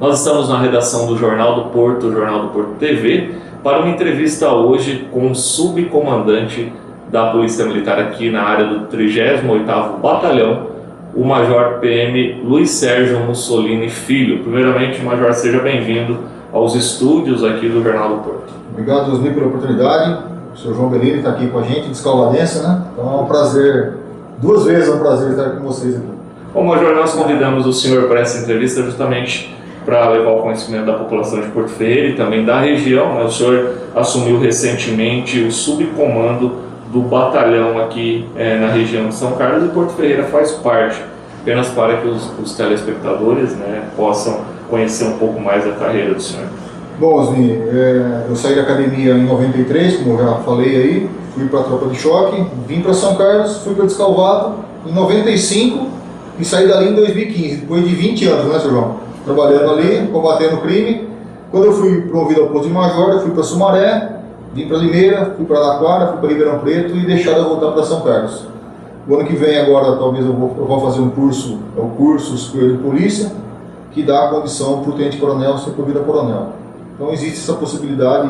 Nós estamos na redação do Jornal do Porto, Jornal do Porto TV, para uma entrevista hoje com o subcomandante da Polícia Militar aqui na área do 38º Batalhão, o Major PM Luiz Sérgio Mussolini Filho. Primeiramente, Major, seja bem-vindo aos estúdios aqui do Jornal do Porto. Obrigado, Osni, pela oportunidade. O senhor João Bellini está aqui com a gente, de Escalvadense, né? Então é um prazer, duas vezes é um prazer estar com vocês aqui. Bom, Major, nós convidamos o senhor para essa entrevista justamente para levar o conhecimento da população de Porto Ferreira e também da região, né? O senhor assumiu recentemente o subcomando do batalhão aqui na região de São Carlos, e Porto Ferreira faz parte, apenas para que os telespectadores, né, possam conhecer um pouco mais da carreira do senhor. Bom, Osni, eu saí da academia em 93, como eu já falei aí, fui para a tropa de choque, vim para São Carlos, fui para Descalvado em 95 e saí dali em 2015, depois de 20 anos, né, Sr. João? Trabalhando ali, combatendo o crime. Quando eu fui promovido ao posto de major, eu fui para Sumaré, vim para Limeira, fui para Araquara, fui para Ribeirão Preto e deixaram eu voltar para São Carlos. O ano que vem agora, talvez eu vou fazer um curso, é o curso superior de polícia, que dá a condição para o tenente-coronel ser promovido a coronel. Então existe essa possibilidade,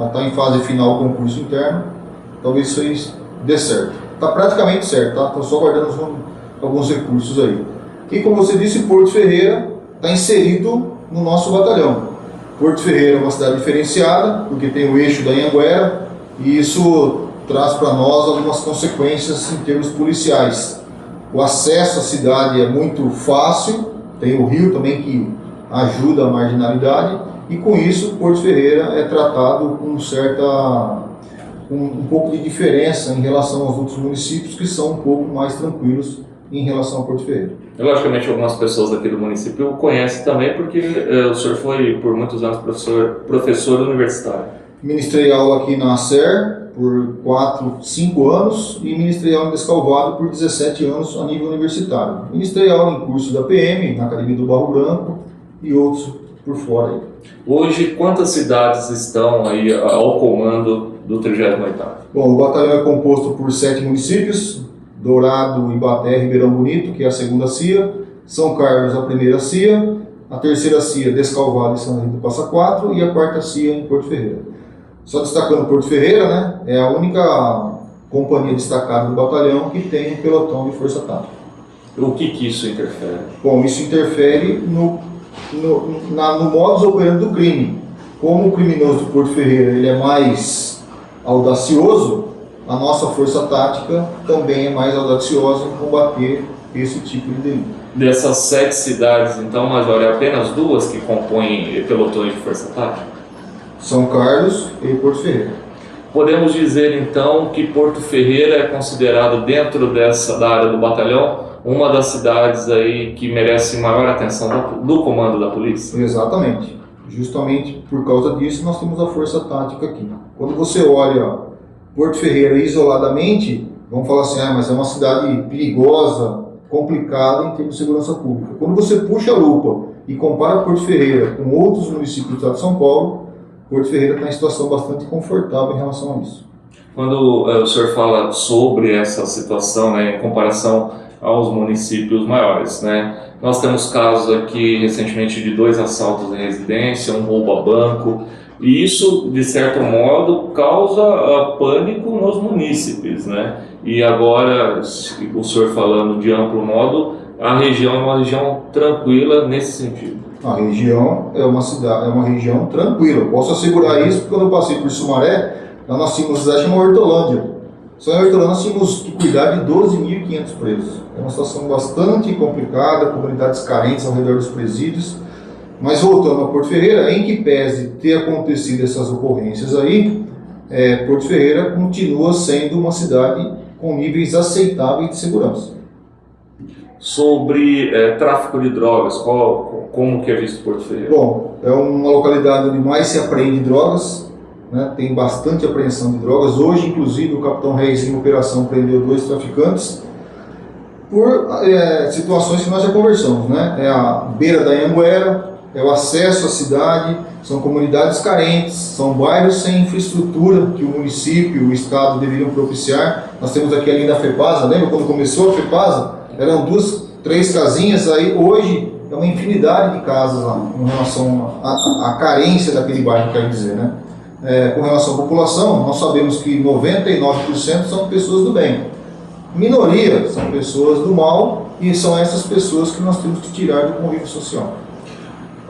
está em fase final do concurso interno, talvez isso aí dê certo. Está praticamente certo, tá? Estou só guardando alguns recursos aí. E como você disse, Porto Ferreira está inserido no nosso batalhão. Porto Ferreira é uma cidade diferenciada, porque tem o eixo da Anhanguera, e isso traz para nós algumas consequências em termos policiais. O acesso à cidade é muito fácil, tem o rio também que ajuda a marginalidade, e com isso Porto Ferreira é tratado com um pouco de diferença em relação aos outros municípios que são um pouco mais tranquilos em relação a Porto Ferreira. Logicamente, algumas pessoas aqui do município conhecem também, porque o senhor foi por muitos anos professor universitário. Ministrei aula aqui na ACER por 5 anos e ministrei aula em Descalvado por 17 anos a nível universitário. Ministrei aula em curso da PM, na Academia do Barro Branco e outros por fora aí. Hoje, quantas cidades estão aí ao comando do 38º? Bom, o batalhão é composto por 7 municípios: Dourado, Ibaté, Ribeirão Bonito, que é a segunda CIA, São Carlos, a primeira CIA, a terceira CIA, Descalvado e São Rita Passa Quatro, e a quarta CIA em Porto Ferreira. Só destacando Porto Ferreira, né, é a única companhia destacada do batalhão que tem um pelotão de força tática. O que isso interfere? Bom, isso interfere no modus operandi do crime. Como o criminoso de Porto Ferreira ele é mais audacioso, a nossa força tática também é mais audaciosa em combater esse tipo de delito. Dessas 7 cidades, então, Major, é apenas 2 que compõem pelotões de força tática? São Carlos e Porto Ferreira. Podemos dizer, então, que Porto Ferreira é considerado, dentro da área do batalhão, uma das cidades aí que merece maior atenção do comando da polícia? Exatamente. Justamente por causa disso, nós temos a força tática aqui. Quando você olha Porto Ferreira isoladamente, vamos falar assim, mas é uma cidade perigosa, complicada em termos de segurança pública. Quando você puxa a lupa e compara Porto Ferreira com outros municípios do estado de São Paulo, Porto Ferreira está em situação bastante confortável em relação a isso. Quando o senhor fala sobre essa situação, né, em comparação aos municípios maiores, né, nós temos casos aqui recentemente de 2 assaltos em residência, um roubo a banco, e isso, de certo modo, causa pânico nos munícipes, né? E agora, o senhor falando de amplo modo, a região é uma região tranquila nesse sentido. A região é uma região tranquila. Eu posso assegurar isso porque quando eu passei por Sumaré, lá nós tínhamos uma cidade chamada Hortolândia. Só em Hortolândia nós tínhamos que cuidar de 12.500 presos. É uma situação bastante complicada, comunidades carentes ao redor dos presídios. Mas voltando a Porto Ferreira, em que pese ter acontecido essas ocorrências aí, Porto Ferreira continua sendo uma cidade com níveis aceitáveis de segurança. Sobre tráfico de drogas, como que é visto Porto Ferreira? Bom, é uma localidade onde mais se apreende drogas, né? Tem bastante apreensão de drogas. Hoje, inclusive, o capitão Reis, em operação, prendeu 2 traficantes por situações que nós já conversamos, né? É a beira da Anhanguera, é o acesso à cidade, são comunidades carentes, são bairros sem infraestrutura que o município, o estado deveriam propiciar. Nós temos aqui a linha da FEPASA, lembra quando começou a FEPASA? Eram 2, 3 casinhas, aí hoje é uma infinidade de casas lá, com relação à carência daquele bairro, quer dizer, né? Com relação à população, nós sabemos que 99% são pessoas do bem. Minoria são pessoas do mal, e são essas pessoas que nós temos que tirar do convívio social.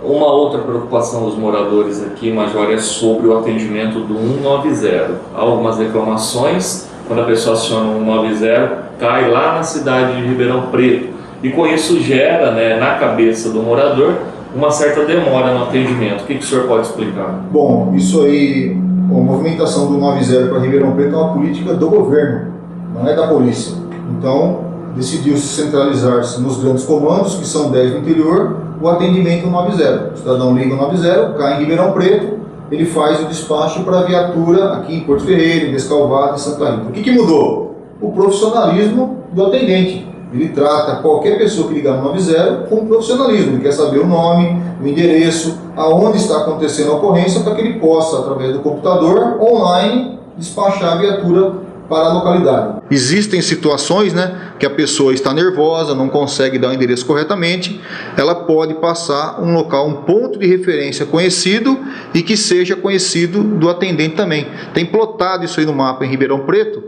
Uma outra preocupação dos moradores aqui, Major, é sobre o atendimento do 190. Há algumas reclamações, quando a pessoa aciona o 190, cai lá na cidade de Ribeirão Preto. E com isso gera, né, na cabeça do morador, uma certa demora no atendimento. O que o senhor pode explicar? Bom, isso aí, a movimentação do 190 para Ribeirão Preto é uma política do governo, não é da polícia. Então, decidiu-se centralizar-se nos grandes comandos, que são 10 no interior, o atendimento 190. O cidadão liga o 190, cai em Ribeirão Preto, ele faz o despacho para a viatura aqui em Porto Ferreira, em Descalvado, em Santa Rita. O que mudou? O profissionalismo do atendente. Ele trata qualquer pessoa que ligar no 190 com profissionalismo. Ele quer saber o nome, o endereço, aonde está acontecendo a ocorrência, para que ele possa, através do computador, online, despachar a viatura para a localidade. Existem situações, né, que a pessoa está nervosa, não consegue dar o endereço corretamente, ela pode passar um local, um ponto de referência conhecido e que seja conhecido do atendente também. Tem plotado isso aí no mapa em Ribeirão Preto,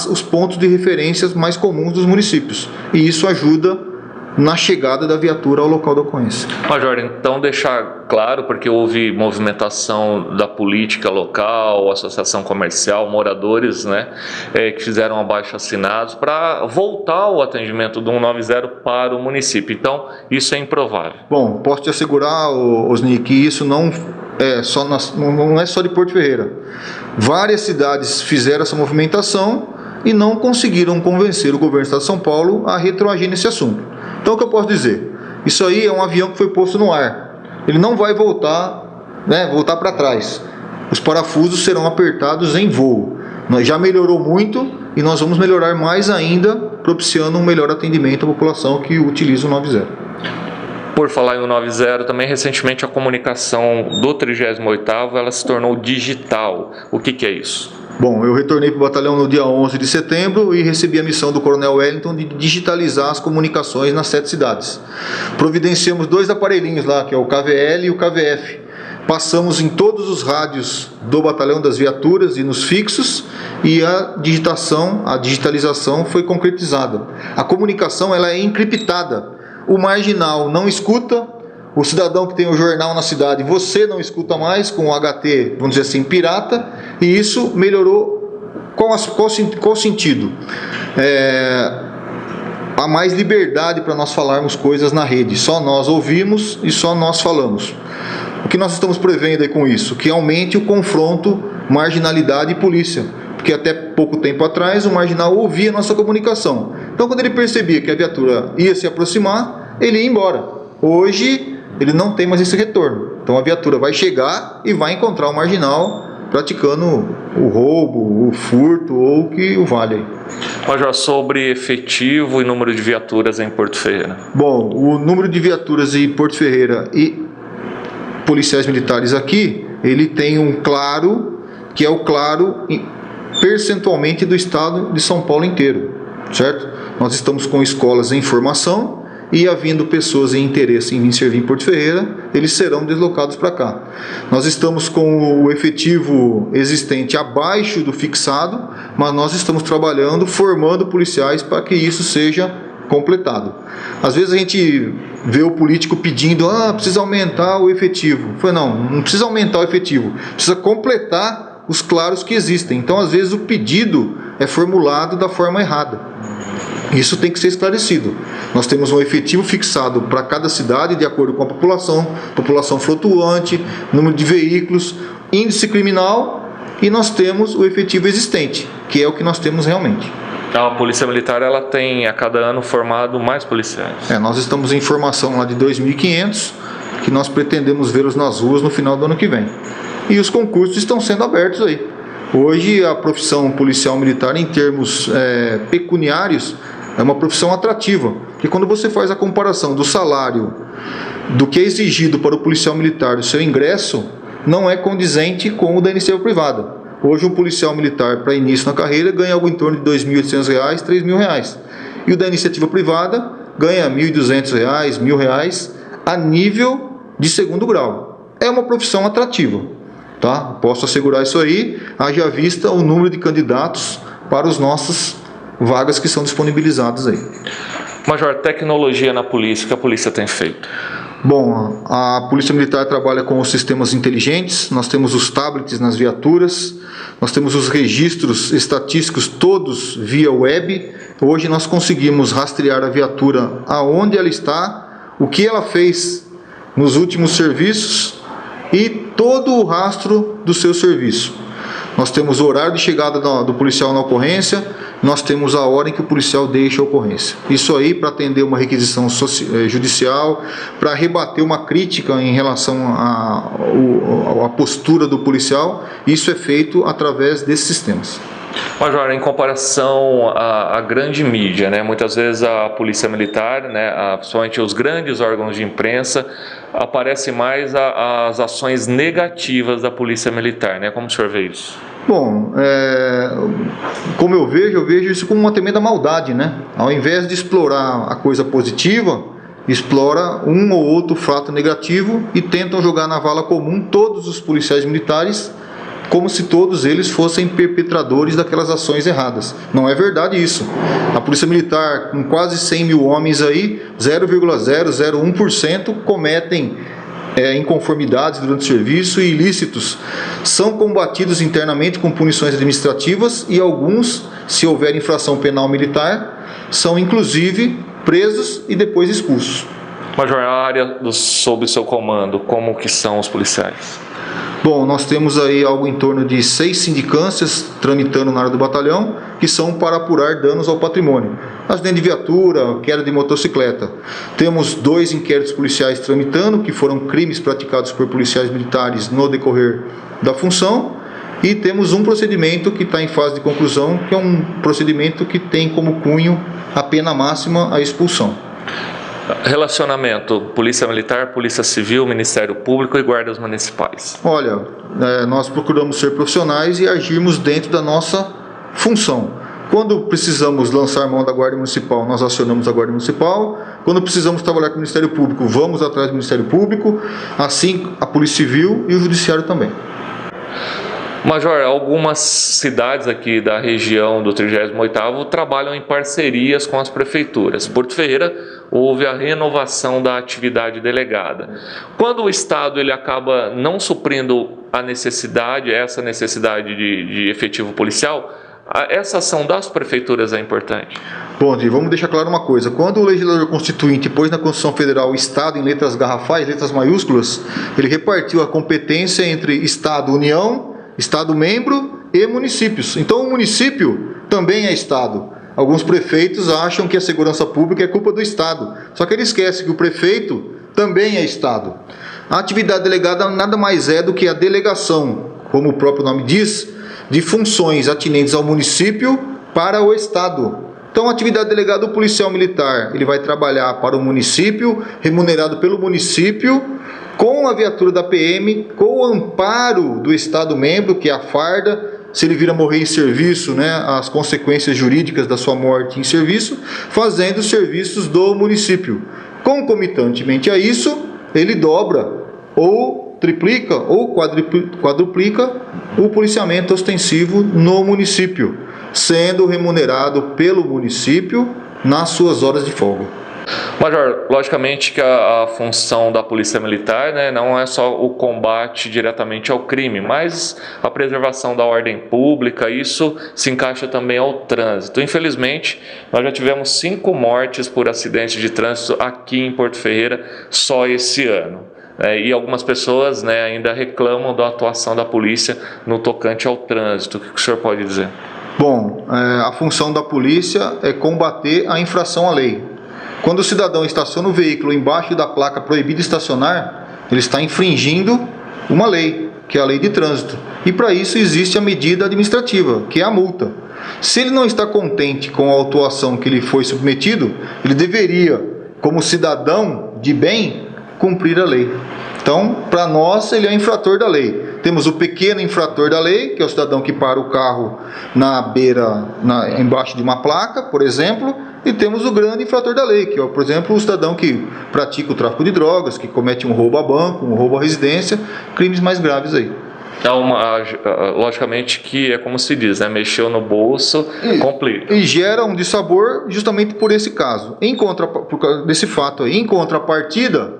os pontos de referências mais comuns dos municípios, e isso ajuda na chegada da viatura ao local da ocorrência. Major, então deixar claro, porque houve movimentação da política local, associação comercial, moradores, né, que fizeram abaixo-assinados para voltar o atendimento do 190 para o município. Então, isso é improvável. Bom, posso te assegurar, Osni, que isso não é só de Porto Ferreira. Várias cidades fizeram essa movimentação e não conseguiram convencer o governo do estado de São Paulo a retroagir nesse assunto. Então, o que eu posso dizer? Isso aí é um avião que foi posto no ar. Ele não vai voltar para trás. Os parafusos serão apertados em voo. Nós já melhorou muito e nós vamos melhorar mais ainda, propiciando um melhor atendimento à população que utiliza o 90. Por falar em 190, também recentemente a comunicação do 38º ela se tornou digital. O que é isso? Bom, eu retornei para o batalhão no dia 11 de setembro e recebi a missão do Coronel Wellington de digitalizar as comunicações nas 7 cidades. Providenciamos 2 aparelhinhos lá, que é o KVL e o KVF. Passamos em todos os rádios do batalhão das viaturas e nos fixos, e a digitalização foi concretizada. A comunicação ela é encriptada. O marginal não escuta, o cidadão que tem o jornal na cidade, você não escuta mais com o HT, vamos dizer assim, pirata, e isso melhorou. Qual sentido? Há mais liberdade para nós falarmos coisas na rede, só nós ouvimos e só nós falamos. O que nós estamos prevendo aí com isso? Que aumente o confronto marginalidade e polícia, porque até pouco tempo atrás o marginal ouvia a nossa comunicação. Então, quando ele percebia que a viatura ia se aproximar, ele ia embora. Hoje, ele não tem mais esse retorno. Então, a viatura vai chegar e vai encontrar o marginal praticando o roubo, o furto ou o que o vale aí. Major, sobre efetivo e número de viaturas em Porto Ferreira? Bom, o número de viaturas em Porto Ferreira e policiais militares aqui, ele tem um claro, que é o claro percentualmente do estado de São Paulo inteiro, certo? Nós estamos com escolas em formação e, havendo pessoas em interesse em vir servir em Porto Ferreira, eles serão deslocados para cá. Nós estamos com o efetivo existente abaixo do fixado, mas nós estamos trabalhando, formando policiais para que isso seja completado. Às vezes a gente vê o político pedindo, precisa aumentar o efetivo. Não precisa aumentar o efetivo, precisa completar os claros que existem. Então, às vezes, o pedido é formulado da forma errada. Isso tem que ser esclarecido. Nós temos um efetivo fixado para cada cidade, de acordo com a população flutuante, número de veículos, índice criminal, e nós temos o efetivo existente, que é o que nós temos realmente. A Polícia Militar ela tem a cada ano formado mais policiais. Nós estamos em formação lá de 2.500, que nós pretendemos vê-los nas ruas no final do ano que vem. E os concursos estão sendo abertos aí. Hoje a profissão policial militar, em termos pecuniários, é uma profissão atrativa, porque quando você faz a comparação do salário, do que é exigido para o policial militar, do seu ingresso, não é condizente com o da iniciativa privada. Hoje um policial militar para início na carreira ganha algo em torno de R$ 2.800, R$ 3.000. E o da iniciativa privada ganha R$ 1.200, R$ 1.000 a nível de segundo grau. É uma profissão atrativa, tá? Posso assegurar isso aí, haja vista o número de candidatos para os nossos vagas que são disponibilizadas aí. Major, tecnologia na polícia, o que a polícia tem feito? Bom, a Polícia Militar trabalha com os sistemas inteligentes, nós temos os tablets nas viaturas, nós temos os registros estatísticos todos via web. Hoje nós conseguimos rastrear a viatura aonde ela está, o que ela fez nos últimos serviços e todo o rastro do seu serviço. Nós temos o horário de chegada do policial na ocorrência, nós temos a hora em que o policial deixa a ocorrência. Isso aí para atender uma requisição judicial, para rebater uma crítica em relação à postura do policial, isso é feito através desses sistemas. Major, em comparação à grande mídia, né, muitas vezes a Polícia Militar, né, principalmente os grandes órgãos de imprensa, aparecem mais as ações negativas da Polícia Militar, né? Como o senhor vê isso? Bom, como eu vejo isso como uma tremenda maldade, né? Ao invés de explorar a coisa positiva, explora um ou outro fato negativo e tentam jogar na vala comum todos os policiais militares como se todos eles fossem perpetradores daquelas ações erradas. Não é verdade isso. A Polícia Militar, com quase 100 mil homens aí, 0,001% cometem inconformidades durante o serviço e ilícitos. São combatidos internamente com punições administrativas e alguns, se houver infração penal militar, são inclusive presos e depois expulsos. Major, a área sob seu comando, como que são os policiais? Bom, nós temos aí algo em torno de 6 sindicâncias tramitando na área do batalhão, que são para apurar danos ao patrimônio. Acidente de viatura, queda de motocicleta. Temos 2 inquéritos policiais tramitando, que foram crimes praticados por policiais militares no decorrer da função. E temos um procedimento que está em fase de conclusão, que é um procedimento que tem como cunho a pena máxima, a expulsão. Relacionamento Polícia Militar, Polícia Civil, Ministério Público e Guardas Municipais. Olha, nós procuramos ser profissionais e agirmos dentro da nossa função. Quando precisamos lançar mão da Guarda Municipal, nós acionamos a Guarda Municipal. Quando precisamos trabalhar com o Ministério Público, vamos atrás do Ministério Público. Assim, a Polícia Civil e o Judiciário também. Major, algumas cidades aqui da região do 38º trabalham em parcerias com as prefeituras. Porto Ferreira houve a renovação da atividade delegada. Quando o Estado ele acaba não suprindo essa necessidade de efetivo policial, essa ação das prefeituras é importante. Bom, vamos deixar claro uma coisa. Quando o legislador constituinte pôs na Constituição Federal o Estado em letras garrafais, letras maiúsculas, ele repartiu a competência entre Estado, União, Estado membro e municípios. Então o município também é Estado. Alguns prefeitos acham que a segurança pública é culpa do Estado. Só que ele esquece que o prefeito também é Estado. A atividade delegada nada mais é do que a delegação, como o próprio nome diz, de funções atinentes ao município para o Estado. Então a atividade delegada do policial militar, ele vai trabalhar para o município, remunerado pelo município, com a viatura da PM, com o amparo do Estado membro, que é a farda, se ele vir a morrer em serviço, né, as consequências jurídicas da sua morte em serviço, fazendo os serviços do município. Concomitantemente a isso, ele dobra ou triplica ou quadruplica o policiamento ostensivo no município, sendo remunerado pelo município nas suas horas de folga. Major, logicamente que a função da Polícia Militar, né, não é só o combate diretamente ao crime, mas a preservação da ordem pública, isso se encaixa também ao trânsito. Infelizmente, nós já tivemos 5 mortes por acidente de trânsito aqui em Porto Ferreira só esse ano. E algumas pessoas, né, ainda reclamam da atuação da polícia no tocante ao trânsito. O que o senhor pode dizer? Bom, a função da polícia é combater a infração à lei. Quando o cidadão estaciona o veículo embaixo da placa proibido estacionar, ele está infringindo uma lei, que é a lei de trânsito. E para isso existe a medida administrativa, que é a multa. Se ele não está contente com a autuação que ele foi submetido, ele deveria, como cidadão de bem, cumprir a lei. Então, para nós, ele é infrator da lei. Temos o pequeno infrator da lei, que é o cidadão que para o carro embaixo de uma placa, por exemplo, e temos o grande infrator da lei, que é, por exemplo, o cidadão que pratica o tráfico de drogas, que comete um roubo a banco, um roubo à residência, crimes mais graves aí. Logicamente que é como se diz, né? Mexeu no bolso, complica. E gera um dissabor justamente por esse caso. Por causa desse fato aí, em contrapartida,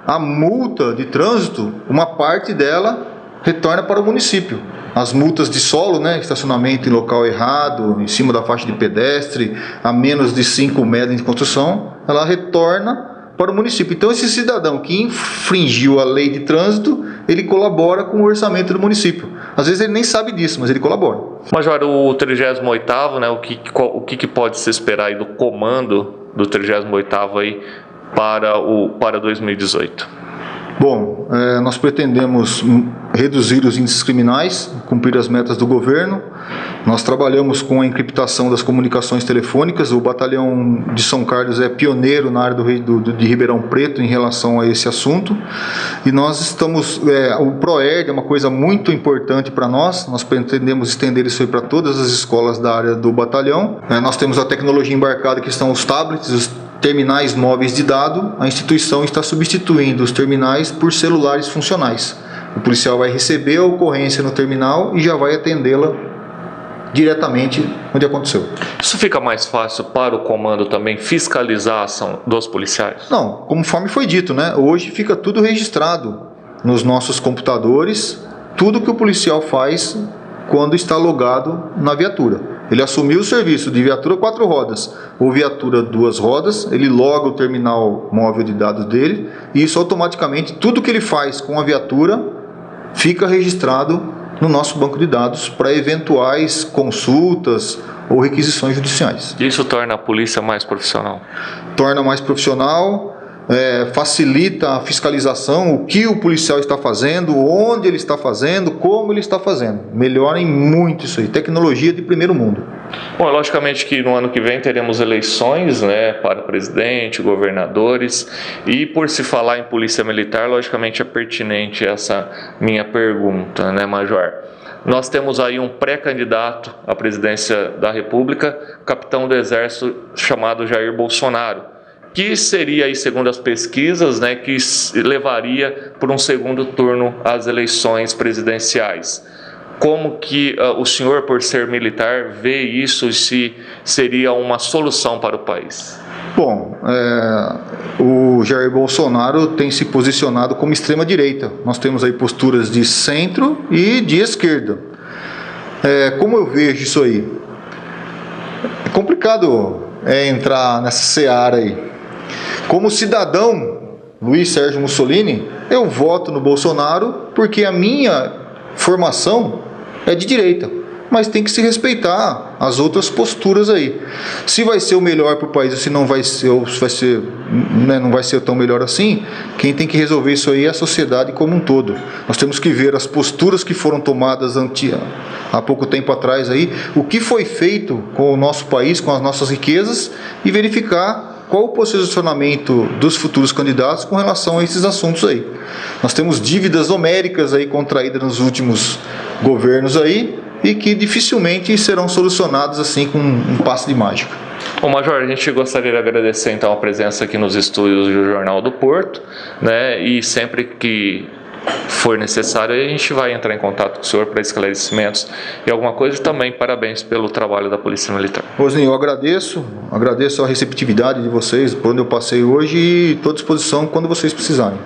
a multa de trânsito, uma parte dela retorna para o município. As multas de solo, né, estacionamento em local errado, em cima da faixa de pedestre, a menos de 5 metros de construção, ela retorna para o município. Então esse cidadão que infringiu a lei de trânsito, ele colabora com o orçamento do município. Às vezes ele nem sabe disso, mas ele colabora. Major, o 38º, né, o que pode se esperar aí do comando do 38º aí para 2018? Bom, nós pretendemos reduzir os índices criminais, cumprir as metas do governo. Nós trabalhamos com a encriptação das comunicações telefônicas. O batalhão de São Carlos é pioneiro na área de Ribeirão Preto em relação a esse assunto. E nós estamos... o ProERD é uma coisa muito importante para nós. Nós pretendemos estender isso aí para todas as escolas da área do batalhão. Nós temos a tecnologia embarcada, que são os tablets, os terminais móveis de dado. A instituição está substituindo os terminais por celulares funcionais. O policial vai receber a ocorrência no terminal e já vai atendê-la diretamente onde aconteceu. Isso fica mais fácil para o comando também fiscalizar a ação dos policiais? Não, conforme foi dito, né? Hoje fica tudo registrado nos nossos computadores, tudo que o policial faz quando está logado na viatura. Ele assumiu o serviço de viatura 4 rodas ou viatura 2 rodas, ele loga o terminal móvel de dados dele e isso automaticamente, tudo que ele faz com a viatura fica registrado no nosso banco de dados para eventuais consultas ou requisições judiciais. Isso torna a polícia mais profissional? Torna mais profissional, facilita a fiscalização, o que o policial está fazendo, onde ele está fazendo, como ele está fazendo. Melhora em muito isso aí, tecnologia de primeiro mundo. Bom, logicamente que no ano que vem teremos eleições, né, para presidente, governadores, e por se falar em polícia militar, logicamente é pertinente essa minha pergunta, né, Major? Nós temos aí um pré-candidato à presidência da República, capitão do Exército chamado Jair Bolsonaro, que seria, aí, segundo as pesquisas, né, que levaria por um segundo turno às eleições presidenciais. Como que o senhor, por ser militar, vê isso, se seria uma solução para o país? Bom, o Jair Bolsonaro tem se posicionado como extrema-direita. Nós temos aí posturas de centro e de esquerda. Como eu vejo isso aí? É complicado entrar nessa seara aí. Como cidadão, Luiz Sérgio Mussolini, eu voto no Bolsonaro porque a minha formação é de direita, mas tem que se respeitar as outras posturas aí. Se vai ser o melhor para o país ou se não vai ser, não vai ser tão melhor assim, quem tem que resolver isso aí é a sociedade como um todo. Nós temos que ver as posturas que foram tomadas há pouco tempo atrás aí, o que foi feito com o nosso país, com as nossas riquezas, e verificar qual o posicionamento dos futuros candidatos com relação a esses assuntos aí. Nós temos dívidas homéricas aí contraídas nos últimos governos aí e que dificilmente serão solucionadas assim com um passe de mágica. Bom, Major, a gente gostaria de agradecer então a presença aqui nos estúdios do Jornal do Porto, né? E sempre que for necessário, a gente vai entrar em contato com o senhor para esclarecimentos e alguma coisa. E também parabéns pelo trabalho da Polícia Militar. Rosinho, eu agradeço a receptividade de vocês por onde eu passei hoje e estou à disposição quando vocês precisarem.